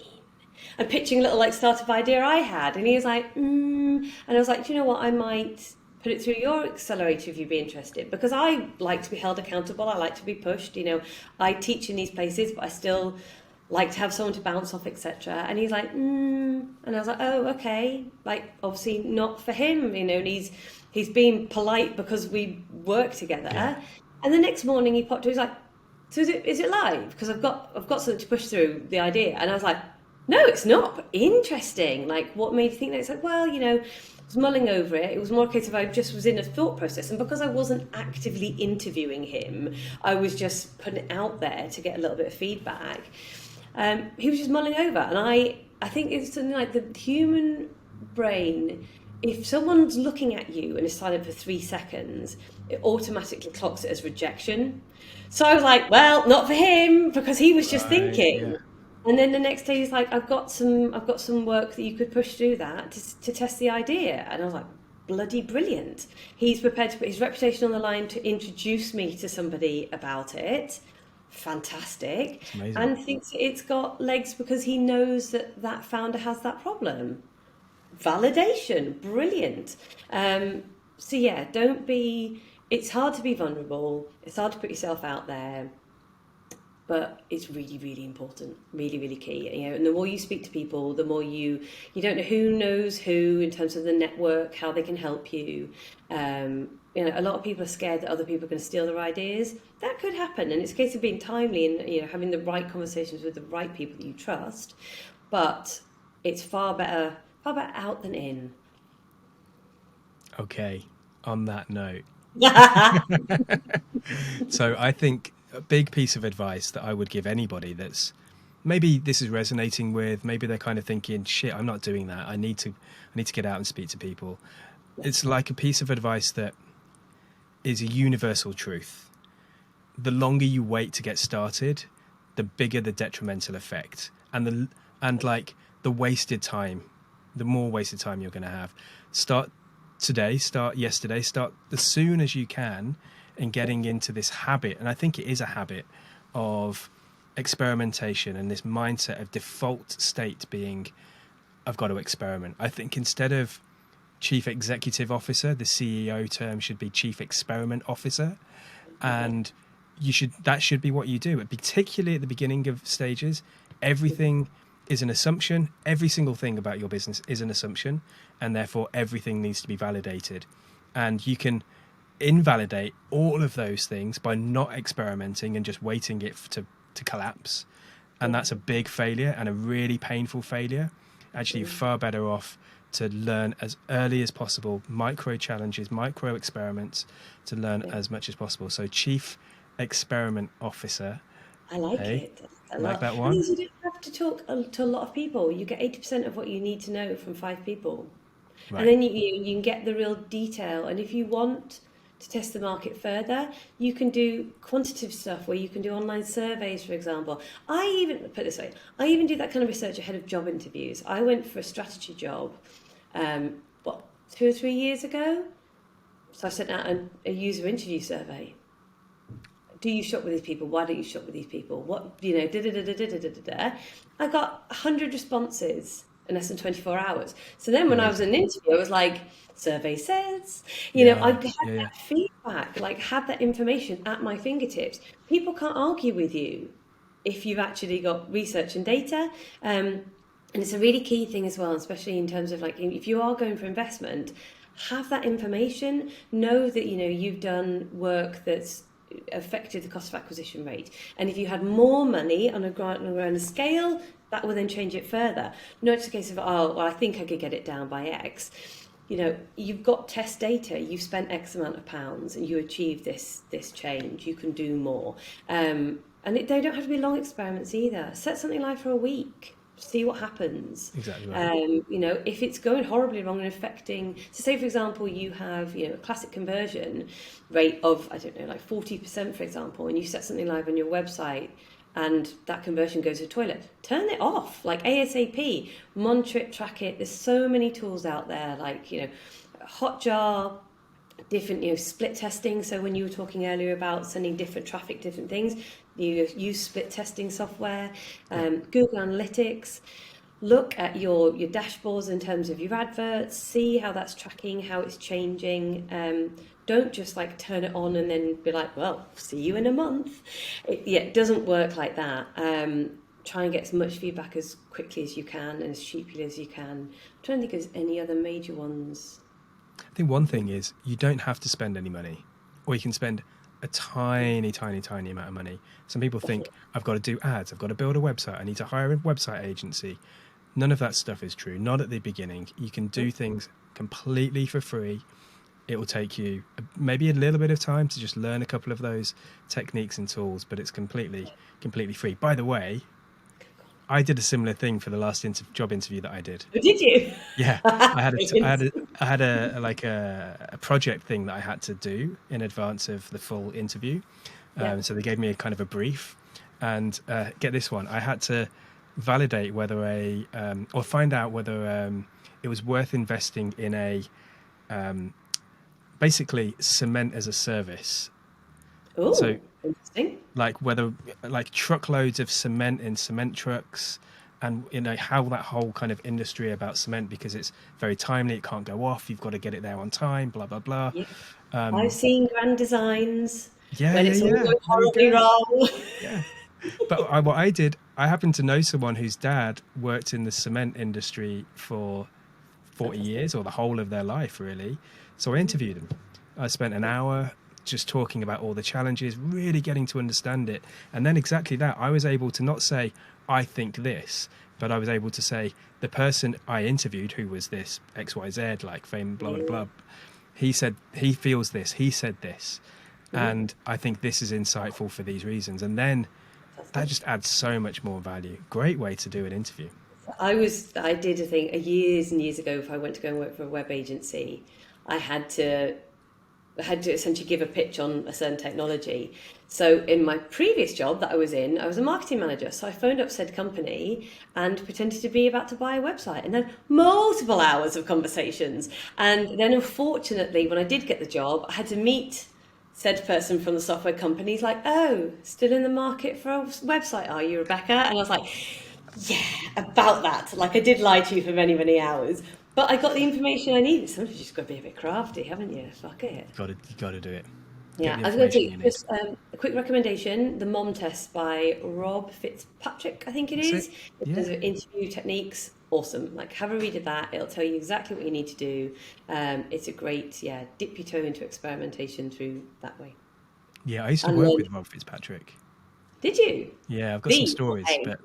I'm pitching a little like startup idea I had, and he was like, and I was like, do you know what? I might put it through your accelerator if you'd be interested, because I like to be held accountable. I like to be pushed. I teach in these places, but I still like to have someone to bounce off, etc. And he's like, and I was like, oh, okay. Like, obviously not for him, you know. And he's being polite because we work together. Yeah. And the next morning he popped to, he's like, so is it live? Because I've got something to push through the idea. And I was like, no, it's not. But interesting. Like, what made you think that? It's like, well, you know, I was mulling over it. It was more a case of I just was in a thought process. And because I wasn't actively interviewing him, I was just putting it out there to get a little bit of feedback. He was just mulling over. And I think it's something like the human brain, if someone's looking at you and is silent for 3 seconds, it automatically clocks it as rejection. So I was like, well, not for him, because he was just thinking. Yeah. And then the next day he's like, I've got some work that you could push through that to test the idea. And I was like, bloody brilliant. He's prepared to put his reputation on the line to introduce me to somebody about it. Fantastic. Amazing. And thinks it's got legs because he knows that that founder has that problem. Validation, brilliant. So yeah, don't be, it's hard to be vulnerable, it's hard to put yourself out there, but it's really, really important, really, really key. You know, and the more you speak to people, the more you don't know who knows who in terms of the network, how they can help you. You know, a lot of people are scared that other people are going to steal their ideas. That could happen, and it's a case of being timely and, you know, having the right conversations with the right people that you trust. But it's far better out than in. Okay, on that note. So I think a big piece of advice that I would give anybody that's maybe this is resonating with, maybe they're kind of thinking, shit, I'm not doing that. I need to get out and speak to people. It's like a piece of advice that is a universal truth. The longer you wait to get started, the bigger the detrimental effect, and the wasted time, the more wasted time you're going to have. Start today, start yesterday, start as soon as you can in getting into this habit. And I think it is a habit of experimentation and this mindset of default state being, I've got to experiment. I think instead of Chief Executive Officer, the CEO term should be Chief Experiment Officer. And that should be what you do, particularly at the beginning of stages. Everything is an assumption. Every single thing about your business is an assumption, and therefore everything needs to be validated. And you can invalidate all of those things by not experimenting and just waiting it to collapse. And that's a big failure and a really painful failure. Actually, you're far better off to learn as early as possible, micro challenges, micro experiments, to learn as much as possible. So Chief Experiment Officer. I like it. I like that one. You don't have to talk to a lot of people. You get 80% of what you need to know from 5 people. Right. And then you can get the real detail. And if you want to test the market further, you can do quantitative stuff where you can do online surveys, for example. I even do that kind of research ahead of job interviews. I went for a strategy job, 2 or 3 years ago. So I sent out a user interview survey. Do you shop with these people? Why don't you shop with these people? What, you know, I got 100 responses in less than 24 hours. So then when I was in an interview, I was like, survey says, you know, I had that feedback, like had that information at my fingertips. People can't argue with you if you've actually got research and data. And it's a really key thing as well, especially in terms of like, if you are going for investment, have that information, know that, you know, you've done work that's affected the cost of acquisition rate. And if you had more money on a grander scale, that will then change it further. Not just a case of, oh, well, I think I could get it down by X. You know, you've got test data, you've spent X amount of pounds and you achieve this change, you can do more. And they don't have to be long experiments either. Set something live for a week. See what happens. Exactly right. You know, if it's going horribly wrong and affecting, so say for example you have, you know, a classic conversion rate of, I don't know, like 40%, for example, and you set something live on your website and that conversion goes to the toilet, turn it off, like ASAP, monitor it, track it. There's so many tools out there, like, you know, Hotjar, different, you know, split testing. So when you were talking earlier about sending different traffic, different things, you use split testing software. Google Analytics. Look at your dashboards in terms of your adverts. See how that's tracking, how it's changing. Don't just like turn it on and then be like, well, see you in a month. It doesn't work like that. try and get as much feedback as quickly as you can and as cheaply as you can. I'm trying to think of any other major ones. I think one thing is you don't have to spend any money, or you can spend a tiny, tiny, tiny amount of money. Some people think, I've got to do ads, I've got to build a website, I need to hire a website agency. None of that stuff is true, not at the beginning. You can do things completely for free. It will take you maybe a little bit of time to just learn a couple of those techniques and tools, but it's completely free. By the way, I did a similar thing for the last job interview that I did. Oh, did you? Yeah, I had a project thing that I had to do in advance of the full interview. So they gave me a kind of a brief, and get this one, I had to validate whether or find out whether it was worth investing in a basically cement as a service. Oh, So, interesting. like whether like truckloads of cement in cement trucks, and how that whole kind of industry about cement, because it's very timely, it can't go off, you've got to get it there on time, blah blah blah. Yeah. I've seen grand designs Yeah, when yeah, it's all yeah. going There you horribly go. wrong. Yeah. But what I did, I happened to know someone whose dad worked in the cement industry for 40 years, or the whole of their life, really. So I interviewed him. I spent an hour just talking about all the challenges, really getting to understand it. And then exactly that, I was able to not say, I think this, but I was able to say, the person I interviewed, who was this XYZ, like fame, blah, blah, blah, he said, he feels this, he said this. And I think this is insightful for these reasons. And then that just adds so much more value. Great way to do an interview. I did a thing years and years ago. If I went to go and work for a web agency, I had to essentially give a pitch on a certain technology. So in my previous job that I was in, I was a marketing manager. So I phoned up said company and pretended to be about to buy a website, and then multiple hours of conversations. And then unfortunately, when I did get the job, I had to meet said person from the software company. He's like, "Oh, still in the market for a website, are you, Rebecca?" And I was like, "Yeah, about that." Like, I did lie to you for many, many hours, but I got the information I needed. Sometimes you just got to be a bit crafty, haven't you? Fuck it. You got to do it. Yeah, Get the I was going to information do you need. just a quick recommendation: the Mom Test by Rob Fitzpatrick, I think it That's is. it. It Yeah. does interview techniques. Awesome. Like, have a read of that. It'll tell you exactly what you need to do. It's a great, dip your toe into experimentation through that way. Yeah, I used to And work then, with Rob Fitzpatrick. did you? Yeah, I've got some The or stories, a? but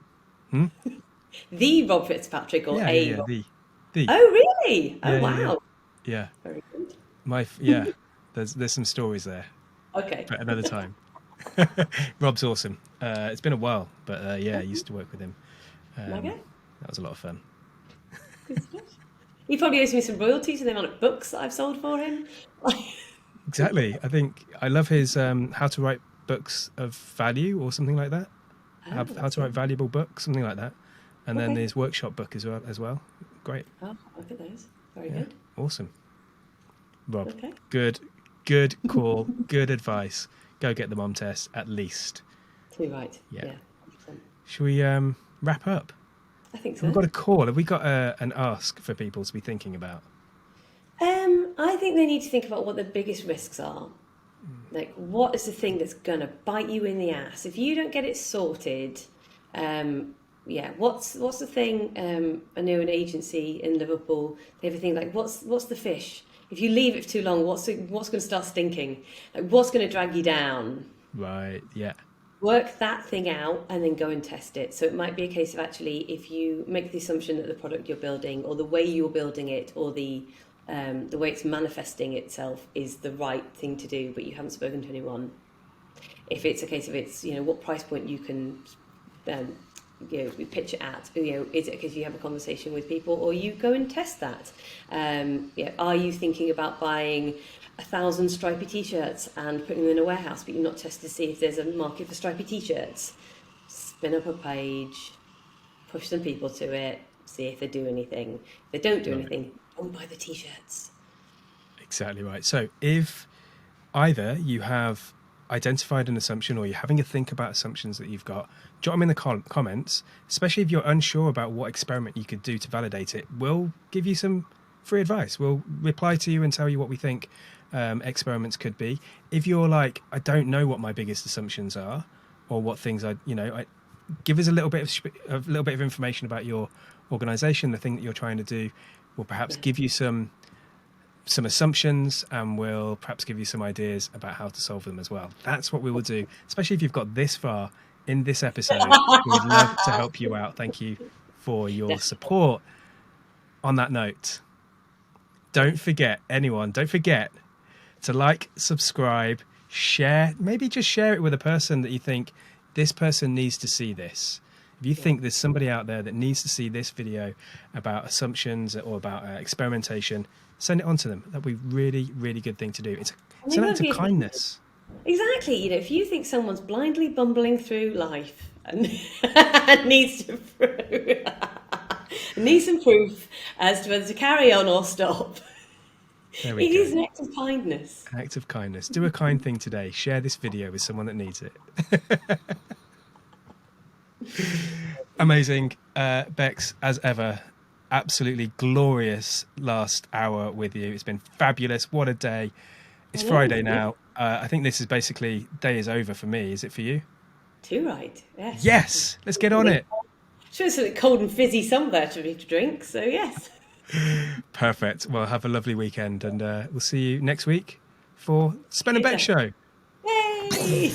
The Rob Fitzpatrick or a Rob? the Oh, really? Oh, yeah. wow. Yeah. Very good. There's some stories there, Okay. but another time. Rob's awesome. It's been a while, but I used to work with him. Okay. That was a lot of fun. Good stuff. He probably owes me some royalties for the amount of books that I've sold for him. Exactly. I think I love his how to write books of value or something like that. How to write valuable books, something like that. And then Okay. his workshop book as well. Great. Oh, look at those. Very Yeah. good. Awesome. Rob, Okay. good call, good advice. Go get the Mom Test at least. Too right. Yeah. Yeah. Should we wrap up? I think so. We've got a call. Have we got an ask for people to be thinking about? I think they need to think about what the biggest risks are. Like, what is the thing that's going to bite you in the ass? If you don't get it sorted, what's the thing? I know an agency in Liverpool, they have a thing like, what's the fish? If you leave it for too long, what's going to start stinking? Like, what's going to drag you down? Right, yeah. Work that thing out and then go and test it. So it might be a case of actually, if you make the assumption that the product you're building or the way you're building it or the way it's manifesting itself is the right thing to do, but you haven't spoken to anyone. If it's a case of what price point you can pitch it at, is it because you have a conversation with people or you go and test that? Are you thinking about buying 1,000 stripy t-shirts and putting them in a warehouse, but you're not tested to see if there's a market for stripy t-shirts? Spin up a page, push some people to it, see if they do anything. If they don't do anything, don't buy the t-shirts. Exactly right. So if either you have identified an assumption or you're having a think about assumptions that you've got, jot them in the comments, especially if you're unsure about what experiment you could do to validate it. We'll give you some free advice. We'll reply to you and tell you what we think experiments could be. If you're like, I don't know what my biggest assumptions are or what things give us a little bit of information about your organization, the thing that you're trying to do. We'll perhaps give you some assumptions, and we'll perhaps give you some ideas about how to solve them as well. That's what we will do, especially if you've got this far in this episode. We would love to help you out. Thank you for your support. On that note, don't forget to like, subscribe, share, maybe just share it with a person that you think this person needs to see this. If you think there's somebody out there that needs to see this video about assumptions or about experimentation, send it on to them. That'd be really, really good thing to do. It's an act of kindness. Exactly. You know, if you think someone's blindly bumbling through life and needs some proof as to whether to carry on or stop, it is an act of kindness. An act of kindness. Do a kind thing today. Share this video with someone that needs it. Amazing. Bex, as ever, absolutely glorious last hour with you. It's been fabulous. What a day. It's Friday now. I think this is basically, day is over for me. Is it for you? Too right. Yes. Yes. Let's get on it. Sure, it's something cold and fizzy somewhere to drink. So yes. Perfect. Well, have a lovely weekend, and we'll see you next week for Spen and Bex Show. Yay!